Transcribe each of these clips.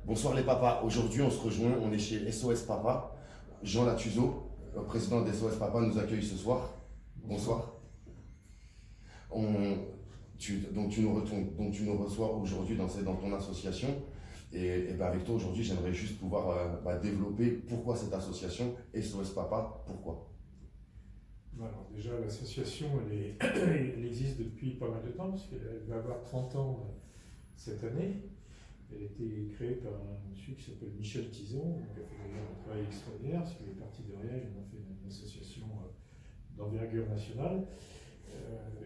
Bonsoir les papas, aujourd'hui on se rejoint, on est chez SOS Papa. Jean Latuzo, président d'SOS Papa, nous accueille ce soir. Bonsoir. Donc tu nous reçois aujourd'hui dans ton association. Et avec toi aujourd'hui, j'aimerais juste pouvoir développer pourquoi cette association SOS Papa, pourquoi. Alors déjà, l'association, elle existe depuis pas mal de temps, puisqu'elle va avoir 30 ans cette année. Elle a été créée par un monsieur qui s'appelle Michel Tison, qui a fait un travail extraordinaire, parce qu'il est parti de rien, il a fait une association d'envergure nationale.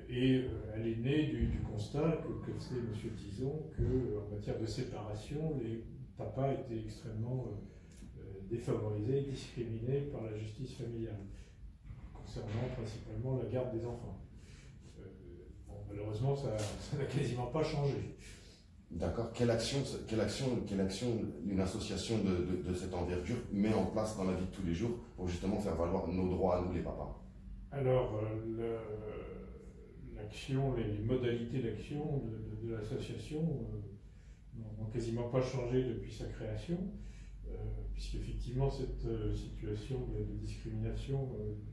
Elle est née du constat que faisait M. Tison qu'en matière de séparation, les papas étaient extrêmement défavorisés, discriminés par la justice familiale, concernant principalement la garde des enfants. Malheureusement, ça n'a quasiment pas changé. D'accord. Quelle action une association de cette envergure met en place dans la vie de tous les jours pour justement faire valoir nos droits à nous les papas? Alors, les modalités d'action de l'association n'ont quasiment pas changé depuis sa création, puisqu'effectivement cette situation de discrimination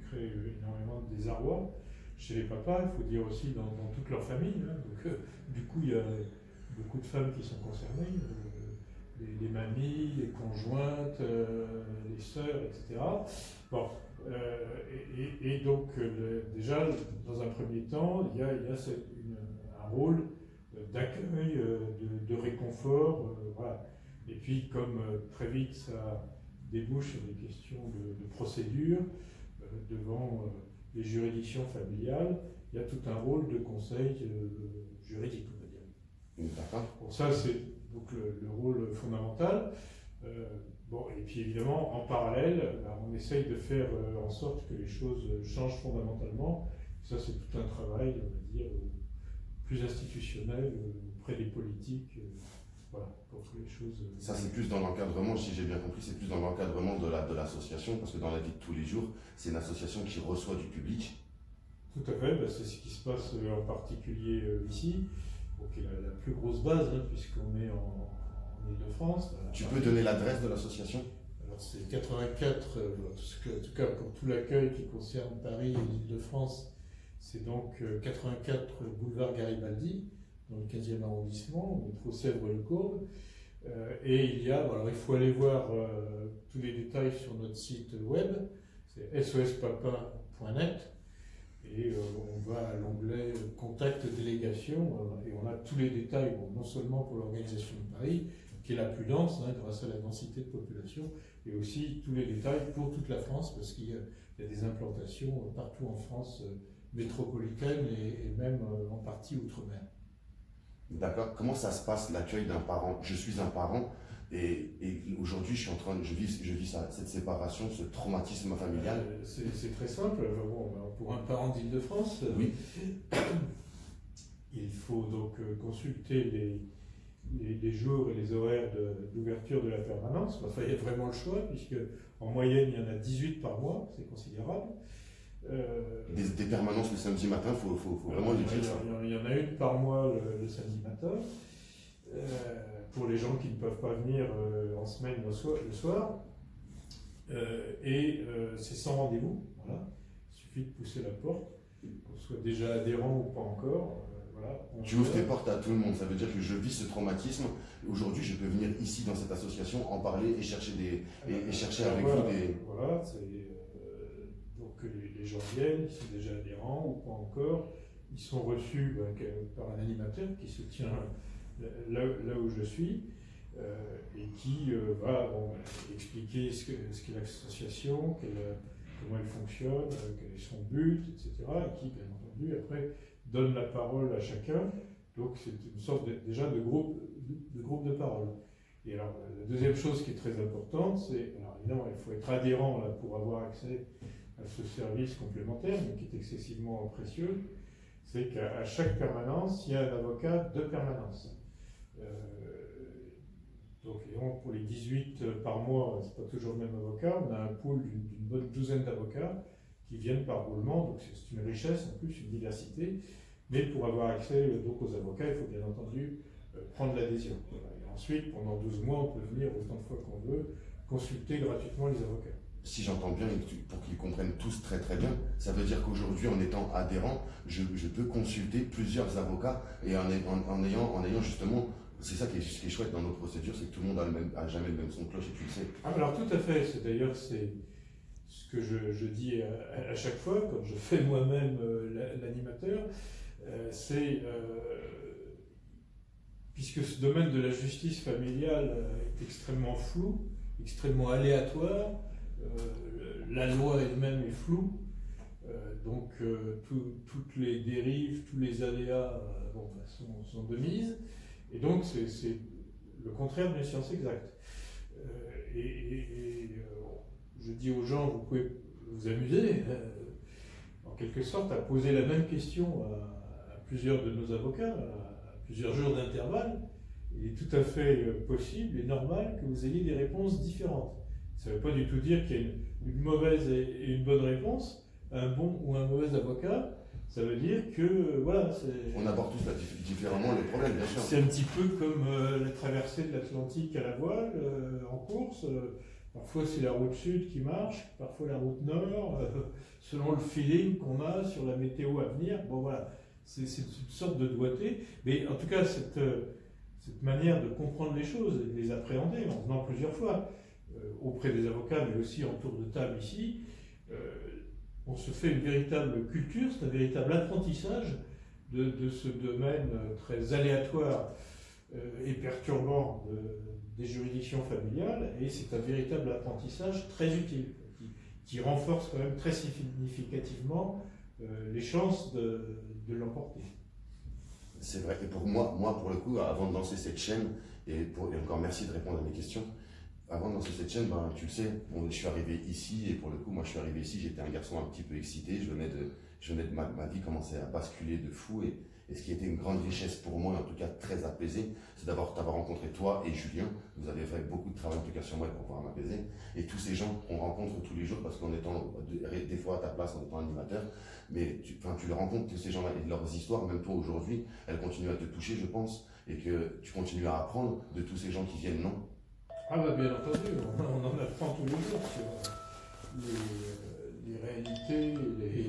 crée énormément de désarroi chez les papas, il faut dire aussi dans toute leur famille. Donc, du coup, il y a beaucoup de femmes qui sont concernées, les mamies, les conjointes, les sœurs, etc. Bon, donc déjà, dans un premier temps, il y a un rôle d'accueil, de réconfort, voilà. Et puis, comme très vite ça débouche sur des questions de procédure devant les juridictions familiales, il y a tout un rôle de conseil juridique, on va dire. D'accord. Bon, ça, c'est donc le rôle fondamental. Et puis évidemment, en parallèle, on essaye de faire en sorte que les choses changent fondamentalement. Ça, c'est tout un travail, on va dire, plus institutionnel auprès des politiques, voilà, pour que les choses... Ça, c'est plus dans l'encadrement, si j'ai bien compris, c'est plus dans l'encadrement de l'association, parce que dans la vie de tous les jours, c'est une association qui reçoit du public. Tout à fait, c'est ce qui se passe en particulier ici, qui est la plus grosse base, puisqu'on est en Île-de-France. Tu peux donner l'adresse de l'association? Alors c'est 84, en tout cas pour tout l'accueil qui concerne Paris et l'Île-de-France, c'est donc 84 boulevard Garibaldi, dans le 15e arrondissement, métro Sèvres-le-Courbe. Et il faut aller voir tous les détails sur notre site web, c'est sospapa.net. Et on va à l'onglet Contact délégation et on a tous les détails, non seulement pour l'organisation de Paris, qui est la plus dense grâce à la densité de population, et aussi tous les détails pour toute la France, parce qu'il y a des implantations partout en France métropolitaine et même en partie outre-mer. D'accord. Comment ça se passe l'accueil d'un parent? Je suis un parent et aujourd'hui je vis cette séparation, ce traumatisme familial. C'est très simple. Pour un parent d'Île-de-France, oui. Il faut donc consulter les jours et les horaires d'ouverture de la permanence. Enfin, il y a vraiment le choix, puisque en moyenne, il y en a 18 par mois, c'est considérable. Des permanences le samedi matin, il faut vraiment le dire. Il y en a une par mois le samedi matin, pour les gens qui ne peuvent pas venir en semaine le soir. C'est sans rendez-vous, voilà. Il suffit de pousser la porte, qu'on soit déjà adhérent ou pas encore. Tu ouvres tes portes à tout le monde, ça veut dire que je vis ce traumatisme. Aujourd'hui, je peux venir ici dans cette association, en parler et chercher avec vous des... Voilà, donc les gens viennent, ils sont déjà adhérents ou pas encore. Ils sont reçus par un animateur qui se tient là où je suis et qui va expliquer ce qu'est l'association, comment elle fonctionne, quel est son but, etc. Et qui, bien entendu, après, donne la parole à chacun. Donc c'est une sorte déjà de groupe de parole. Et alors la deuxième chose qui est très importante, c'est, alors évidemment il faut être adhérent pour avoir accès à ce service complémentaire, mais qui est excessivement précieux, c'est qu'à chaque permanence, il y a un avocat de permanence. Donc évidemment, pour les 18 par mois, c'est pas toujours le même avocat, on a un pool d'une bonne douzaine d'avocats qui viennent par roulement, donc c'est une richesse en plus, une diversité. Mais pour avoir accès donc aux avocats, il faut bien entendu prendre l'adhésion. Voilà. Et ensuite, pendant 12 mois, on peut venir autant de fois qu'on veut, consulter gratuitement les avocats. Si j'entends bien, et pour qu'ils comprennent tous très très bien, ça veut dire qu'aujourd'hui, en étant adhérent, je peux consulter plusieurs avocats et en ayant justement, c'est ça qui est chouette dans nos procédures, c'est que tout le monde a jamais le même son de cloche et tu le sais. Ah, alors tout à fait, d'ailleurs c'est ce que je dis à chaque fois quand je fais moi-même l'animateur, puisque ce domaine de la justice familiale est extrêmement flou, extrêmement aléatoire, la loi elle-même est floue, donc toutes les dérives, tous les aléas sont de mise, et donc c'est le contraire d'une science exacte. Je dis aux gens, vous pouvez vous amuser, en quelque sorte, à poser la même question à plusieurs de nos avocats, à plusieurs jours d'intervalle. Il est tout à fait possible et normal que vous ayez des réponses différentes. Ça ne veut pas du tout dire qu'il y a une mauvaise et une bonne réponse, un bon ou un mauvais avocat. Ça veut dire que, voilà... On aborde tous différemment les problèmes, bien sûr. C'est un petit peu comme la traversée de l'Atlantique à la voile, en course. Parfois c'est la route sud qui marche, parfois la route nord, selon le feeling qu'on a sur la météo à venir. Bon voilà, c'est une sorte de doigté. Mais en tout cas, cette manière de comprendre les choses et de les appréhender, en venant plusieurs fois, auprès des avocats, mais aussi en tour de table ici, on se fait une véritable culture, c'est un véritable apprentissage de ce domaine très aléatoire et perturbant des juridictions familiales, et c'est un véritable apprentissage très utile, qui renforce quand même très significativement les chances de l'emporter. C'est vrai, et pour moi, pour le coup, avant de lancer cette chaîne, et encore merci de répondre à mes questions, avant de lancer cette chaîne, tu le sais, je suis arrivé ici, et pour le coup, moi je suis arrivé ici, j'étais un garçon un petit peu excité, je venais de ma vie commençait à basculer de fou, et ce qui était une grande richesse pour moi, et en tout cas très apaisé, c'est t'avoir rencontré toi et Julien. Vous avez fait beaucoup de travail en tout cas sur moi pour pouvoir m'apaiser. Et tous ces gens qu'on rencontre tous les jours, parce qu'en étant des fois à ta place, en étant animateur, mais tu les rencontres, tous ces gens-là, et leurs histoires, même toi aujourd'hui, elles continuent à te toucher, je pense, et que tu continues à apprendre de tous ces gens qui viennent, non? Ah bah bien entendu, on en apprend tous les jours sur les réalités,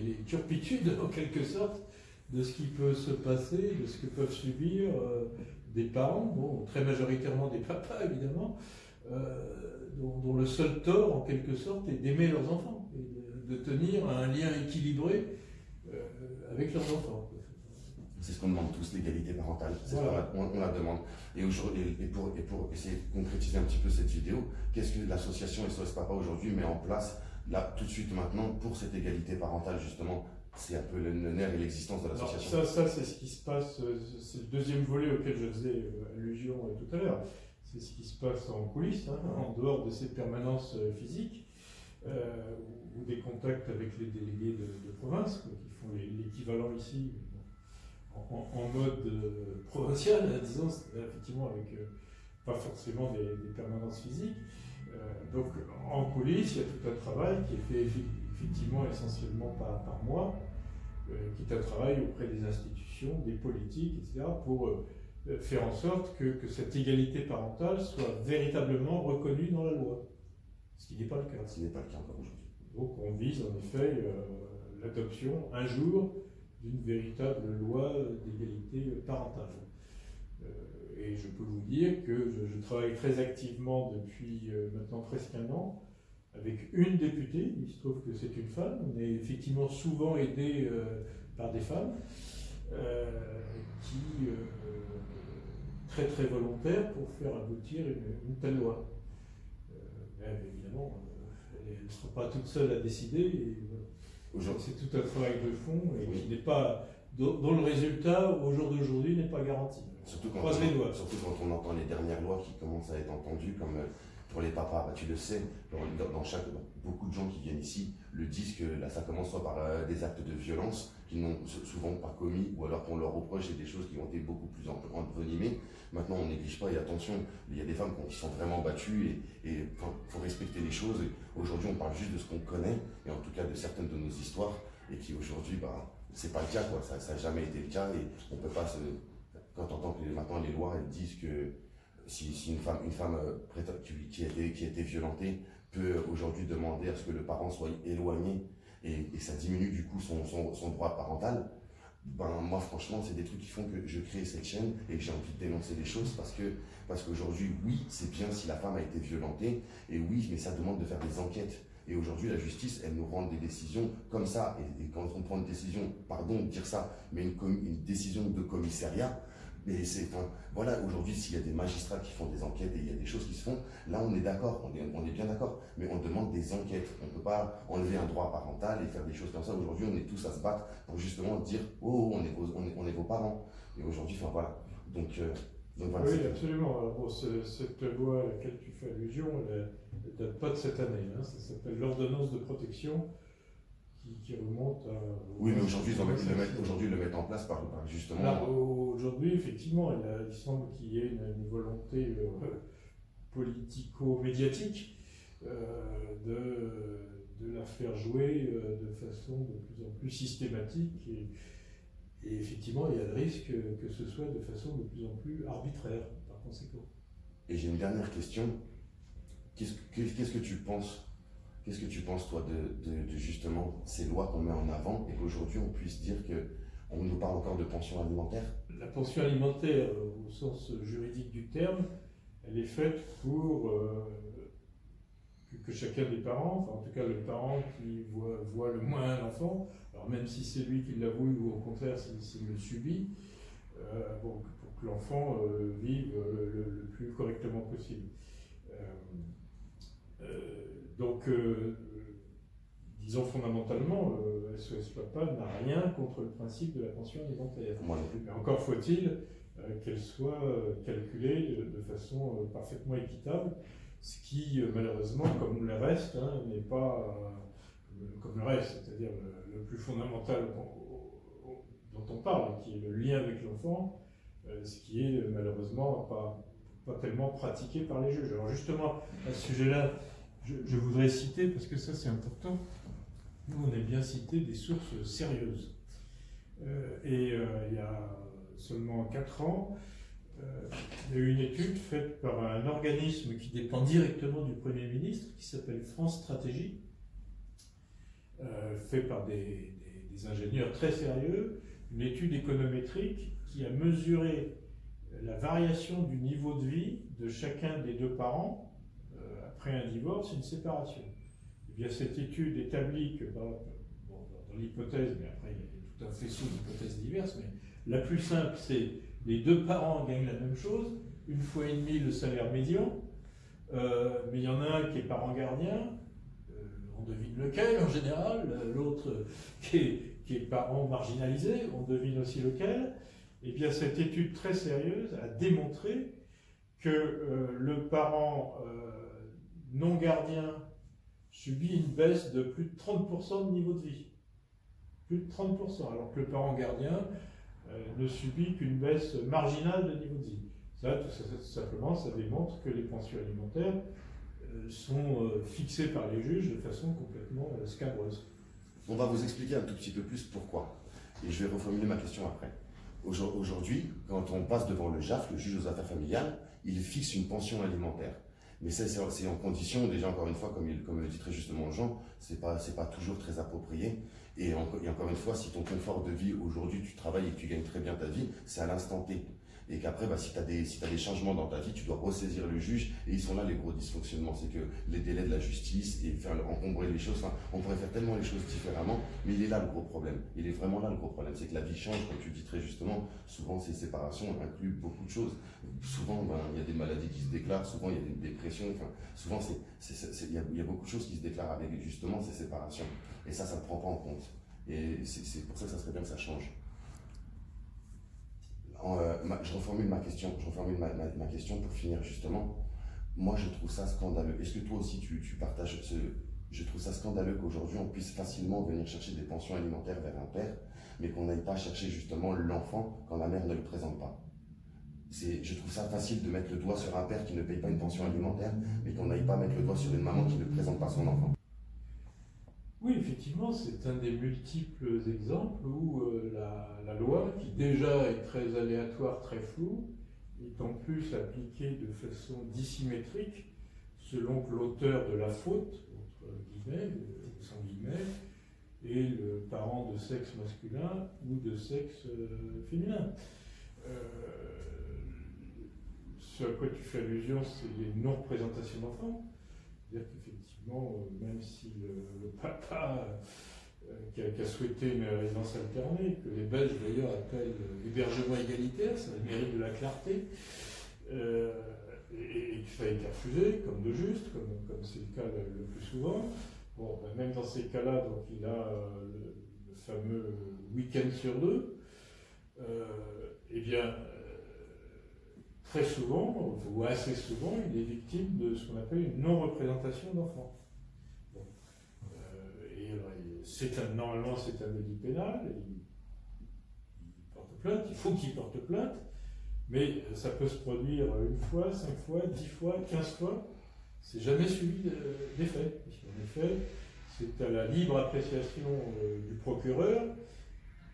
les turpitudes en quelque sorte, de ce qui peut se passer, de ce que peuvent subir des parents, bon, très majoritairement des papas évidemment, dont le seul tort en quelque sorte est d'aimer leurs enfants et de tenir un lien équilibré avec leurs enfants. C'est ce qu'on demande tous, l'égalité parentale, voilà. On la demande. Et pour essayer de concrétiser un petit peu cette vidéo, qu'est-ce que l'association SOS Papa aujourd'hui met en place, là, tout de suite maintenant, pour cette égalité parentale justement? C'est un peu le nerf et l'existence de l'association. Ça c'est ce qui se passe, c'est le deuxième volet auquel je faisais allusion tout à l'heure. C'est ce qui se passe en coulisses, en dehors de ces permanences physiques, ou des contacts avec les délégués de province, qui font l'équivalent ici, en mode provincial, disons, effectivement avec pas forcément des permanences physiques. Donc en coulisses, il y a tout un travail qui est fait effectivement essentiellement par moi, qui est un travail auprès des institutions, des politiques, etc., pour faire en sorte que cette égalité parentale soit véritablement reconnue dans la loi. Ce qui n'est pas le cas. Ce qui n'est pas le cas encore aujourd'hui. Donc on vise en effet l'adoption un jour d'une véritable loi d'égalité parentale. Et je peux vous dire que je travaille très activement depuis maintenant presque un an avec une députée. Il se trouve que c'est une femme. On est effectivement souvent aidé par des femmes qui très très volontaires pour faire aboutir une telle loi. Mais évidemment, elle ne sera pas toute seule à décider. Et, c'est tout un travail de fond et oui, qui n'est pas, dont le résultat au jour d'aujourd'hui n'est pas garanti. Surtout quand on entend les dernières lois qui commencent à être entendues, comme pour les papas, tu le sais, beaucoup de gens qui viennent ici le disent que là ça commence soit par des actes de violence qu'ils n'ont souvent pas commis, ou alors qu'on leur reproche des choses qui ont été beaucoup plus envenimées. Maintenant on néglige pas, et attention, il y a des femmes qui sont vraiment battues et faut respecter les choses. Aujourd'hui on parle juste de ce qu'on connaît, et en tout cas de certaines de nos histoires, et qui aujourd'hui, c'est pas le cas, quoi. Ça n'a jamais été le cas, et on peut pas quand tu entends que maintenant les lois, elles disent que si une femme qui a été violentée peut aujourd'hui demander à ce que le parent soit éloigné et ça diminue du coup son droit parental, ben moi franchement c'est des trucs qui font que je crée cette chaîne et que j'ai envie de dénoncer les choses parce qu'aujourd'hui oui c'est bien si la femme a été violentée et oui mais ça demande de faire des enquêtes et aujourd'hui la justice elle nous rend des décisions comme ça et quand on prend une décision, pardon de dire ça, mais une décision de commissariat. Mais voilà, aujourd'hui, s'il y a des magistrats qui font des enquêtes et il y a des choses qui se font, là on est d'accord, on est bien d'accord, mais on demande des enquêtes. On ne peut pas enlever un droit parental et faire des choses comme ça. Aujourd'hui, on est tous à se battre pour justement dire oh, on est vos parents. Et aujourd'hui, voilà. Donc voilà. Oui, absolument. Alors, bon, cette loi à laquelle tu fais allusion, elle ne date pas de cette année. Hein. Ça s'appelle l'ordonnance de protection. Qui remonte à... Oui, mais aujourd'hui, ils le mettent en place par justement... Aujourd'hui, effectivement, il semble qu'il y ait une volonté politico-médiatique de la faire jouer de façon de plus en plus systématique. Et effectivement, il y a le risque que ce soit de façon de plus en plus arbitraire, par conséquent. Et j'ai une dernière question. Qu'est-ce que tu penses? Qu'est-ce que tu penses, toi, de justement ces lois qu'on met en avant et qu'aujourd'hui on puisse dire qu'on nous parle encore de pension alimentaire? La pension alimentaire, au sens juridique du terme, elle est faite pour que chacun des parents, enfin en tout cas le parent qui voit le moins l'enfant, alors même si c'est lui qui l'avoue ou au contraire s'il le subit, pour que l'enfant vive le plus correctement possible. Donc, disons fondamentalement, SOS Papa n'a rien contre le principe de la pension alimentaire. Mais encore faut-il qu'elle soit calculée de façon parfaitement équitable, ce qui malheureusement, comme le reste, hein, n'est pas comme le reste, c'est-à-dire le plus fondamental dont on parle, qui est le lien avec l'enfant, ce qui est malheureusement pas tellement pratiqué par les juges. Alors justement, à ce sujet-là, je voudrais citer, parce que ça c'est important, nous on aime bien citer des sources sérieuses. Il y a seulement 4 ans, il y a eu une étude faite par un organisme qui dépend directement du Premier ministre, qui s'appelle France Stratégie, fait par des ingénieurs très sérieux, une étude économétrique qui a mesuré la variation du niveau de vie de chacun des 2 parents après un divorce, une séparation. Et bien cette étude établit que dans l'hypothèse, mais après il y a tout un faisceau d'hypothèses diverses, mais la plus simple c'est les 2 parents gagnent la même chose, 1,5 fois le salaire médian, mais il y en a un qui est parent gardien, on devine lequel en général, l'autre qui est parent marginalisé, on devine aussi lequel. Et bien cette étude très sérieuse a démontré que le parent non gardien subit une baisse de plus de 30% de niveau de vie. Plus de 30%, alors que le parent gardien ne subit qu'une baisse marginale de niveau de vie. Ça, tout simplement, ça démontre que les pensions alimentaires sont fixées par les juges de façon complètement scabreuse. On va vous expliquer un tout petit peu plus pourquoi. Et je vais reformuler ma question après. Aujourd'hui, quand on passe devant le JAF, le juge aux affaires familiales, il fixe une pension alimentaire. Mais c'est en condition, déjà encore une fois, comme le dit très justement Jean, c'est pas toujours très approprié. Et encore une fois, si ton confort de vie aujourd'hui, tu travailles et que tu gagnes très bien ta vie, c'est à l'instant T. Et qu'après, si tu as des changements dans ta vie, tu dois ressaisir le juge. Et ils sont là les gros dysfonctionnements. C'est que les délais de la justice et faire encombrer les choses, enfin, on pourrait faire tellement les choses différemment, mais il est là le gros problème. Il est vraiment là le gros problème. C'est que la vie change, comme tu dis très justement. Souvent, ces séparations incluent beaucoup de choses. Souvent, il y a des maladies qui se déclarent. Souvent, il y a des dépressions. Enfin, souvent, il y a beaucoup de choses qui se déclarent avec justement ces séparations. Et ça ne prend pas en compte. Et c'est pour ça que ça serait bien que ça change. Je reformule ma question pour finir justement. Moi, je trouve ça scandaleux. Est-ce que toi aussi, tu partages Je trouve ça scandaleux qu'aujourd'hui, on puisse facilement venir chercher des pensions alimentaires vers un père, mais qu'on n'aille pas chercher justement l'enfant quand la mère ne le présente pas. Je trouve ça facile de mettre le doigt sur un père qui ne paye pas une pension alimentaire, mais qu'on n'aille pas mettre le doigt sur une maman qui ne présente pas son enfant. Oui, effectivement, c'est un des multiples exemples où la loi, qui déjà est très aléatoire, très floue, est en plus appliquée de façon dissymétrique selon que l'auteur de la faute, entre guillemets, sans guillemets, est le parent de sexe masculin ou de sexe féminin. Ce à quoi tu fais allusion, c'est les non-représentations d'enfants. C'est-à-dire qu'effectivement, même si le papa qui a souhaité une résidence alternée, que les Belges d'ailleurs appellent hébergement égalitaire, ça a le mérite de la clarté, et que ça a été refusé, comme de juste, comme c'est le cas le plus souvent. Bon, ben même dans ces cas-là, donc il a le fameux week-end sur 2. Eh bien, très souvent, ou assez souvent, il est victime de ce qu'on appelle une non-représentation d'enfants. Bon. Et alors, normalement, c'est un délit pénal, il porte plainte, il faut qu'il porte plainte, mais ça peut se produire 1 fois, 5 fois, 10 fois, 15 fois, c'est jamais suivi des faits. En effet, c'est à la libre appréciation du procureur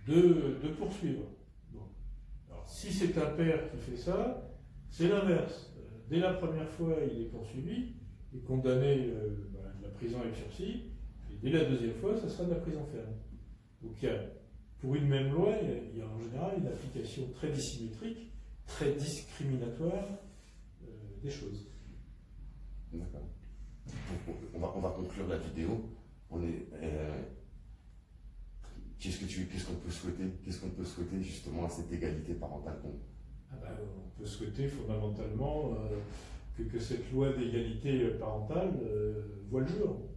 de poursuivre. Bon. Alors, si c'est un père qui fait ça, c'est l'inverse. Dès la première fois, il est poursuivi et condamné à la prison avec sursis, et dès la deuxième fois, ça sera de la prison ferme. Donc pour une même loi, il y a en général une application très dissymétrique, très discriminatoire des choses. D'accord. On va conclure la vidéo. Qu'est-ce qu'on peut souhaiter justement à cette égalité parentale on peut souhaiter fondamentalement que cette loi d'égalité parentale voit le jour.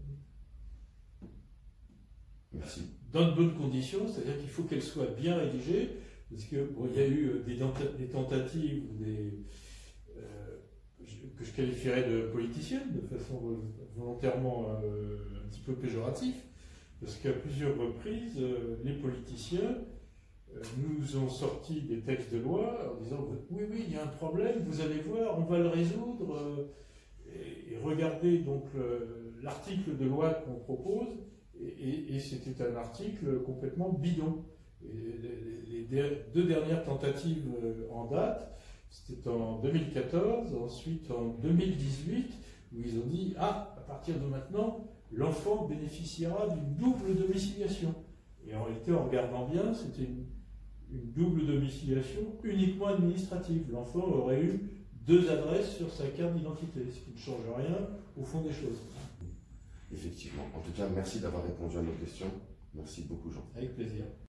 Merci. Dans de bonnes conditions, c'est-à-dire qu'il faut qu'elle soit bien rédigée, parce que il y a eu des tentatives que je qualifierais de politiciennes, de façon volontairement un petit peu péjorative, parce qu'à plusieurs reprises, les politiciens nous ont sorti des textes de loi en disant oui, il y a un problème, vous allez voir, on va le résoudre, et regardez donc l'article de loi qu'on propose, et c'était un article complètement bidon. Et les 2 dernières tentatives en date, c'était en 2014, ensuite en 2018, où ils ont dit à partir de maintenant, l'enfant bénéficiera d'une double domiciliation. Et en réalité, en regardant bien, c'était une double domiciliation uniquement administrative. L'enfant aurait eu 2 adresses sur sa carte d'identité, ce qui ne change rien au fond des choses. Effectivement. En tout cas, merci d'avoir répondu à nos questions. Merci beaucoup, Jean. Avec plaisir.